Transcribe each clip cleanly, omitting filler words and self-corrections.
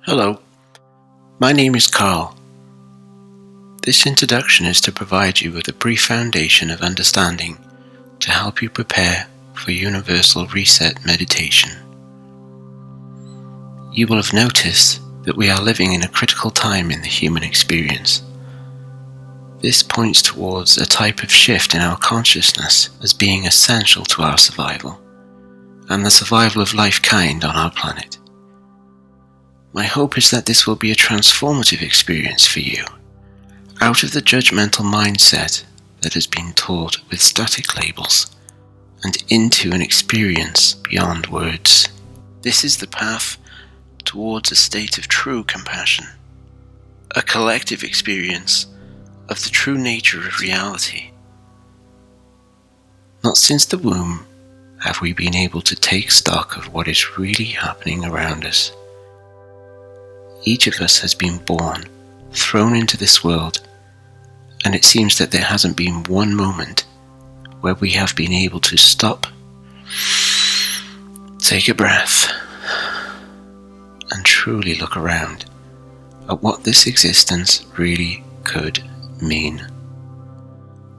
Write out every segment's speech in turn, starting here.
Hello, my name is Carl. This introduction is to provide you with a brief foundation of understanding to help you prepare for Universal Reset meditation. You will have noticed that we are living in a critical time in the human experience. This points towards a type of shift in our consciousness as being essential to our survival and the survival of life kind on our planet. My hope is that this will be a transformative experience for you, out of the judgmental mindset that has been taught with static labels, and into an experience beyond words. This is the path towards a state of true compassion, a collective experience of the true nature of reality. Not since the womb have we been able to take stock of what is really happening around us. Each of us has been born, thrown into this world, and it seems that there hasn't been one moment where we have been able to stop, take a breath, and truly look around at what this existence really could mean.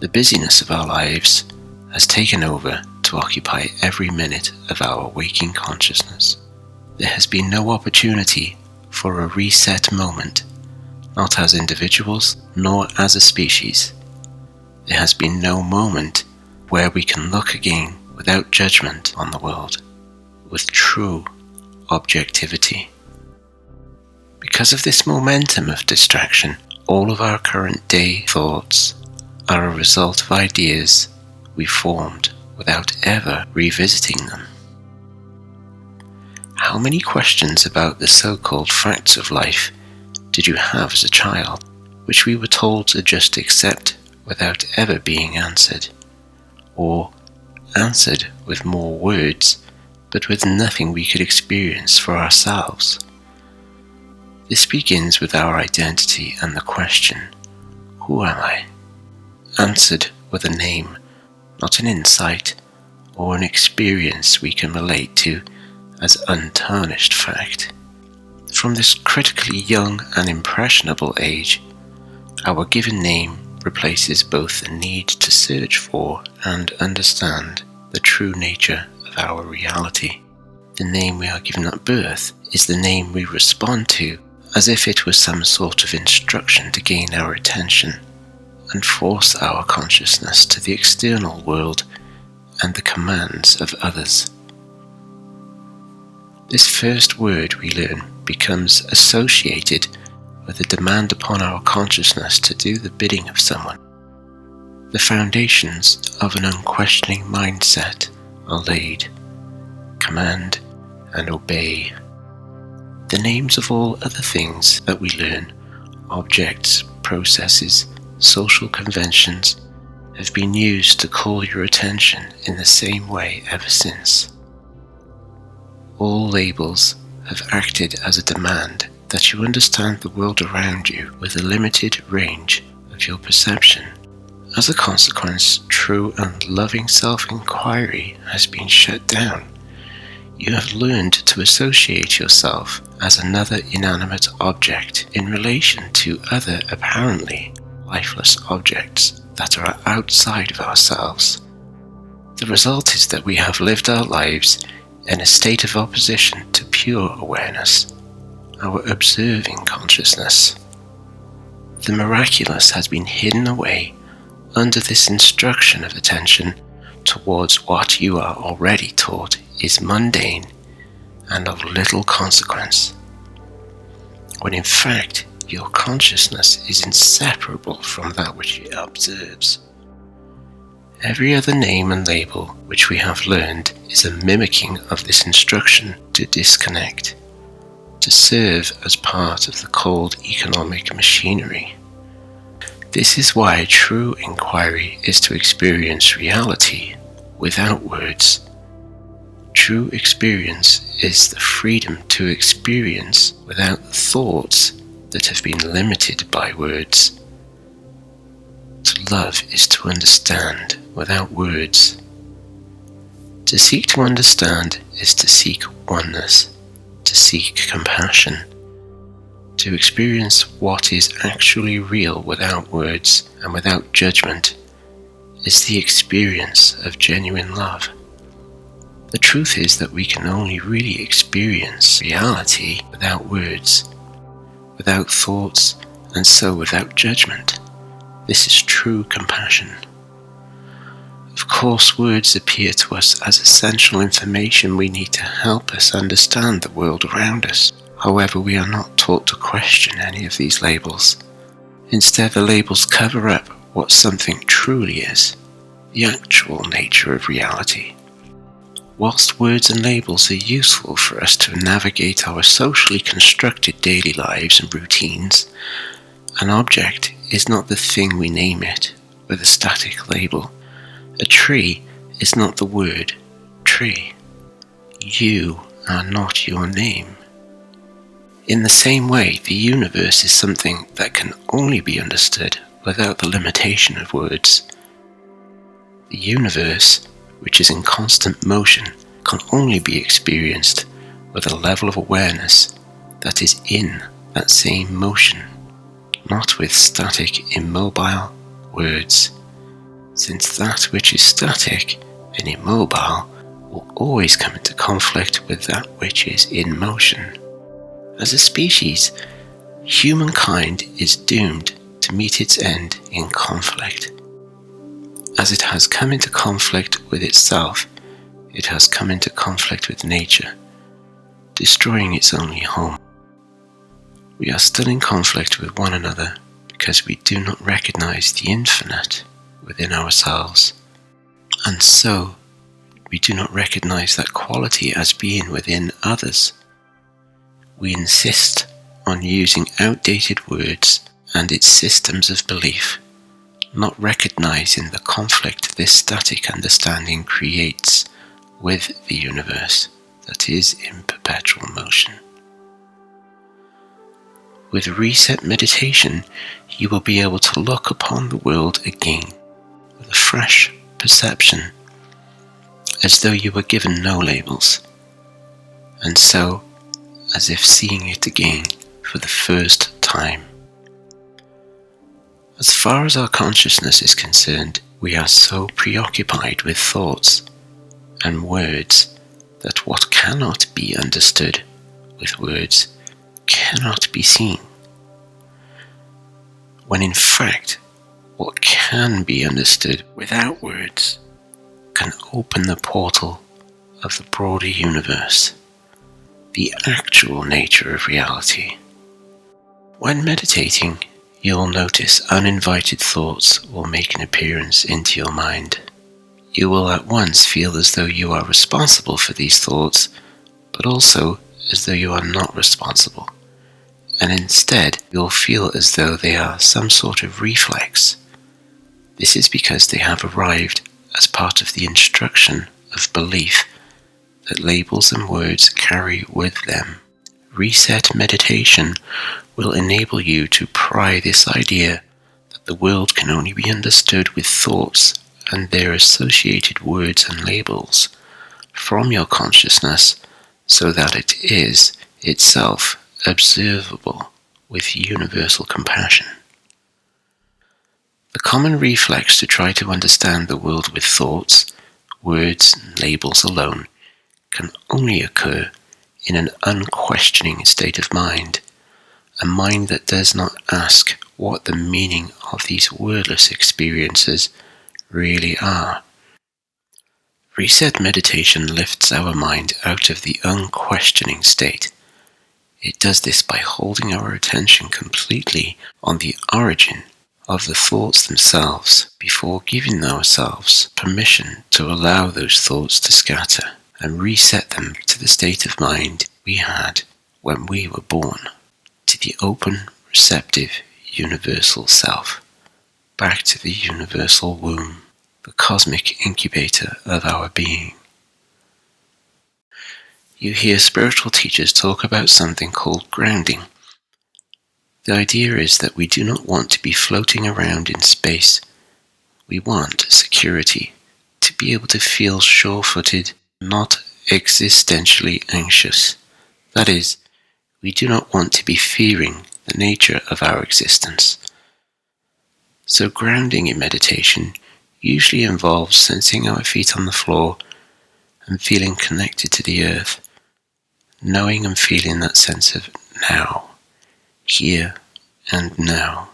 The busyness of our lives has taken over to occupy every minute of our waking consciousness. There has been no opportunity for a reset moment, not as individuals nor as a species. There has been no moment where we can look again without judgment on the world, with true objectivity. Because of this momentum of distraction, all of our current day thoughts are a result of ideas we formed without ever revisiting them. How many questions about the so-called facts of life did you have as a child, which we were told to just accept without ever being answered, or answered with more words, but with nothing we could experience for ourselves? This begins with our identity and the question, who am I? Answered with a name, not an insight or an experience we can relate to as untarnished fact. From this critically young and impressionable age, our given name replaces both the need to search for and understand the true nature of our reality. The name we are given at birth is the name we respond to as if it was some sort of instruction to gain our attention and force our consciousness to the external world and the commands of others. This first word we learn becomes associated with a demand upon our consciousness to do the bidding of someone. The foundations of an unquestioning mindset are laid: command and obey. The names of all other things that we learn, objects, processes, social conventions, have been used to call your attention in the same way ever since. All labels have acted as a demand that you understand the world around you with a limited range of your perception. As a consequence, true and loving self-inquiry has been shut down. You have learned to associate yourself as another inanimate object in relation to other apparently lifeless objects that are outside of ourselves. The result is that we have lived our lives in a state of opposition to pure awareness, our observing consciousness. The miraculous has been hidden away under this instruction of attention towards what you are already taught is mundane and of little consequence, when in fact your consciousness is inseparable from that which it observes. Every other name and label which we have learned is a mimicking of this instruction to disconnect, to serve as part of the cold economic machinery. This is why true inquiry is to experience reality without words. True experience is the freedom to experience without thoughts that have been limited by words. To love is to understand without words. To seek to understand is to seek oneness, to seek compassion, To experience what is actually real without words and without judgment is the experience of genuine love. The truth is that we can only really experience reality without words, without thoughts, and so without judgment. This is true compassion. Of course, words appear to us as essential information we need to help us understand the world around us. However, we are not taught to question any of these labels. Instead, the labels cover up what something truly is, the actual nature of reality. Whilst words and labels are useful for us to navigate our socially constructed daily lives and routines, an object is not the thing we name it with a static label. A tree is not the word tree. You are not your name. In the same way, the universe is something that can only be understood without the limitation of words. The universe, which is in constant motion, can only be experienced with a level of awareness that is in that same motion, not with static, immobile words, since that which is static and immobile will always come into conflict with that which is in motion. As a species, humankind is doomed to meet its end in conflict. As it has come into conflict with itself, it has come into conflict with nature, destroying its only home. We are still in conflict with one another because we do not recognize the infinite within ourselves, and so we do not recognize that quality as being within others. We insist on using outdated words and its systems of belief, not recognizing the conflict this static understanding creates with the universe that is in perpetual motion. With reset meditation, you will be able to look upon the world again with a fresh perception, as though you were given no labels, and so as if seeing it again for the first time. As far as our consciousness is concerned, we are so preoccupied with thoughts and words that what cannot be understood with words cannot be seen, when in fact what can be understood without words can open the portal of the broader universe, the actual nature of reality. When meditating, you'll notice uninvited thoughts will make an appearance into your mind. You will at once feel as though you are responsible for these thoughts, but also as though you are not responsible, and instead you'll feel as though they are some sort of reflex. This is because they have arrived as part of the instruction of belief that labels and words carry with them. Reset meditation will enable you to pry this idea that the world can only be understood with thoughts and their associated words and labels from your consciousness, so that it is itself observable with universal compassion. The common reflex to try to understand the world with thoughts, words, and labels alone can only occur in an unquestioning state of mind, a mind that does not ask what the meaning of these wordless experiences really are. Reset meditation lifts our mind out of the unquestioning state. It does this by holding our attention completely on the origin of the thoughts themselves before giving ourselves permission to allow those thoughts to scatter and reset them to the state of mind we had when we were born, to the open, receptive, universal self, back to the universal womb, the cosmic incubator of our being. You hear spiritual teachers talk about something called grounding. The idea is that we do not want to be floating around in space. We want security, to be able to feel sure-footed, not existentially anxious. That is, We do not want to be fearing the nature of our existence. So grounding in meditation usually involves sensing our feet on the floor and feeling connected to the earth, knowing and feeling that sense of now, here and now.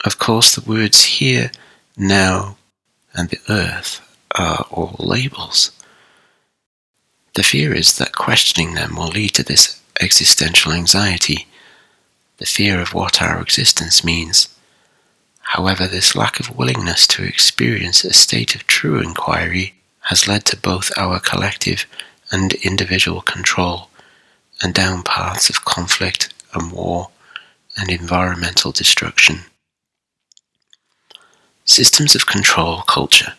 Of course, the words here, now, and the earth are all labels. The fear is that questioning them will lead to this existential anxiety, the fear of what our existence means. However, this lack of willingness to experience a state of true inquiry has led to both our collective and individual control, and down paths of conflict and war and environmental destruction. Systems of control culture,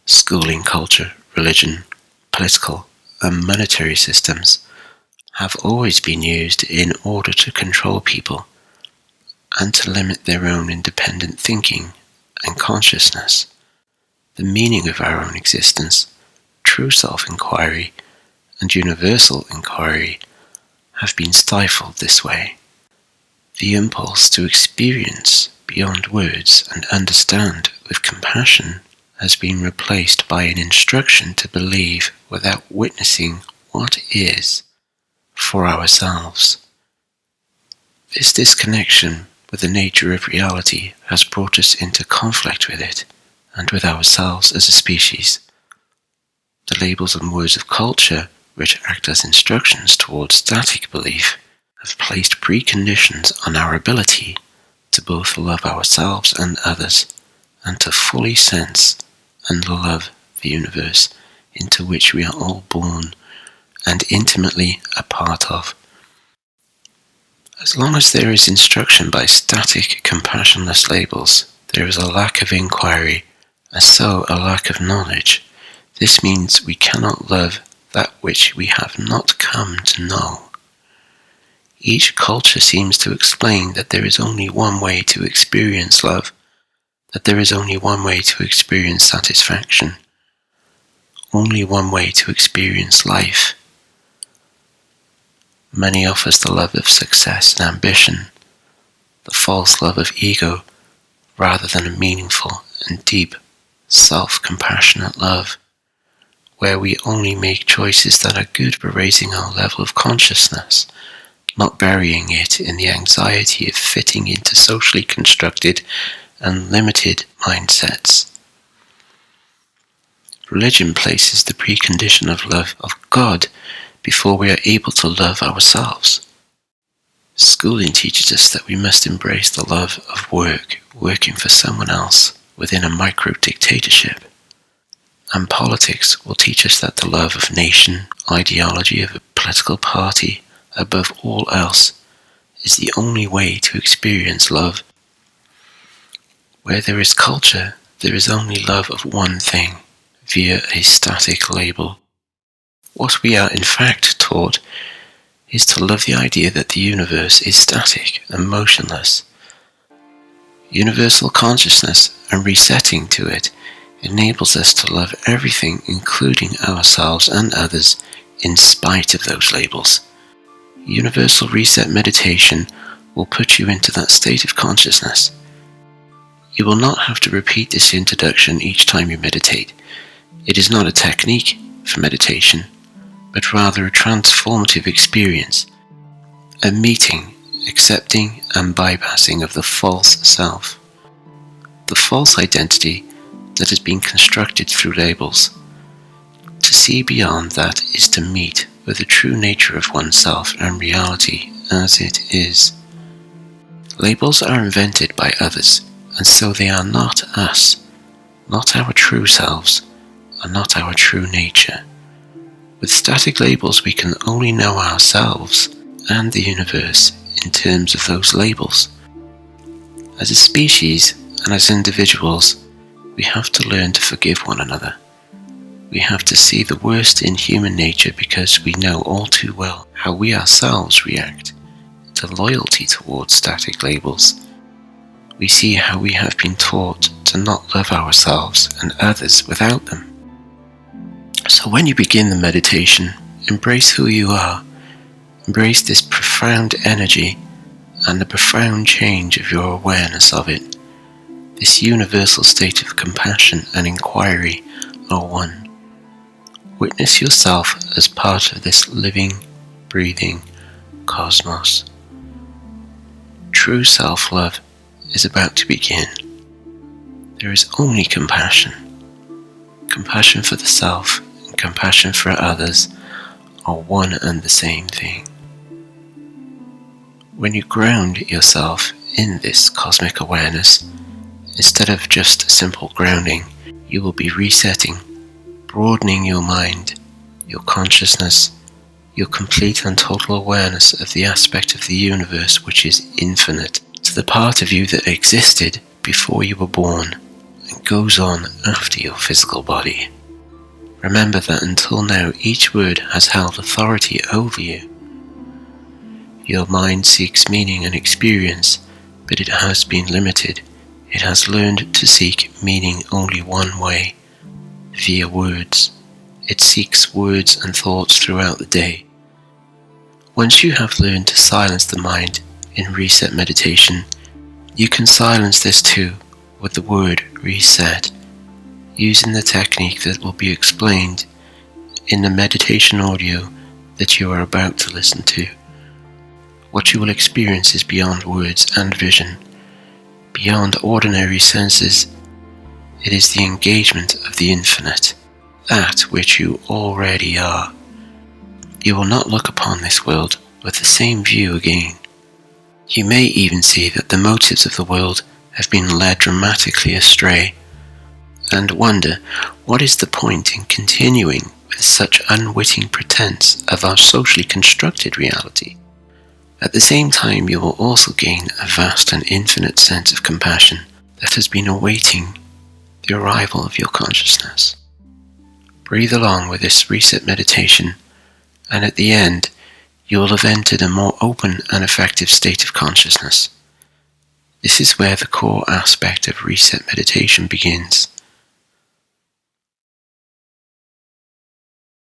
schooling culture, religion, political and monetary systems have always been used in order to control people and to limit their own independent thinking and consciousness. The meaning of our own existence, true self-inquiry, and universal inquiry have been stifled this way. The impulse to experience beyond words and understand with compassion has been replaced by an instruction to believe without witnessing what is for ourselves. This disconnection with the nature of reality has brought us into conflict with it and with ourselves as a species. The labels and words of culture, which act as instructions towards static belief, have placed preconditions on our ability to both love ourselves and others, and to fully sense and love the universe into which we are all born and intimately a part of. As long as there is instruction by static, compassionless labels, there is a lack of inquiry, and so a lack of knowledge. This means we cannot love that which we have not come to know. Each culture seems to explain that there is only one way to experience love, that there is only one way to experience satisfaction, only one way to experience life. Many offers the love of success and ambition, the false love of ego, rather than a meaningful and deep, self-compassionate love, where we only make choices that are good for raising our level of consciousness, not burying it in the anxiety of fitting into socially constructed and limited mindsets. Religion places the precondition of love of God before we are able to love ourselves. Schooling teaches us that we must embrace the love of working for someone else within a micro-dictatorship. And politics will teach us that the love of nation, ideology of a political party, above all else, is the only way to experience love. Where there is culture, there is only love of one thing, via a static label. What we are in fact taught is to love the idea that the universe is static and motionless. Universal consciousness and resetting to it enables us to love everything, including ourselves and others, in spite of those labels. Universal reset meditation will put you into that state of consciousness. You will not have to repeat this introduction each time you meditate. It is not a technique for meditation, but rather a transformative experience, a meeting, accepting and bypassing of the false self, the false identity that has been constructed through labels. To see beyond that is to meet with the true nature of oneself and reality as it is. Labels are invented by others, and so they are not us, not our true selves, and not our true nature. With static labels, we can only know ourselves and the universe in terms of those labels. As a species and as individuals, we have to learn to forgive one another. We have to see the worst in human nature because we know all too well how we ourselves react to loyalty towards static labels. We see how we have been taught to not love ourselves and others without them. So when you begin the meditation, embrace who you are. Embrace this profound energy and the profound change of your awareness of it. This universal state of compassion and inquiry are one. Witness yourself as part of this living, breathing cosmos. True self-love is about to begin. There is only compassion. Compassion for the self and compassion for others are one and the same thing. When you ground yourself in this cosmic awareness, instead of just simple grounding, you will be resetting, broadening your mind, your consciousness, your complete and total awareness of the aspect of the universe which is infinite, to the part of you that existed before you were born and goes on after your physical body. Remember that until now each word has held authority over you. Your mind seeks meaning and experience, but it has been limited. It has learned to seek meaning only one way, via words. It seeks words and thoughts throughout the day. Once you have learned to silence the mind in reset meditation, you can silence this too with the word reset, using the technique that will be explained in the meditation audio that you are about to listen to. What you will experience is beyond words and vision, beyond ordinary senses. It is the engagement of the infinite, that which you already are. You will not look upon this world with the same view again. You may even see that the motives of the world have been led dramatically astray, and wonder what is the point in continuing with such unwitting pretense of our socially constructed reality. At the same time, you will also gain a vast and infinite sense of compassion that has been awaiting the arrival of your consciousness. Breathe along with this reset meditation, and at the end, you will have entered a more open and effective state of consciousness. This is where the core aspect of reset meditation begins.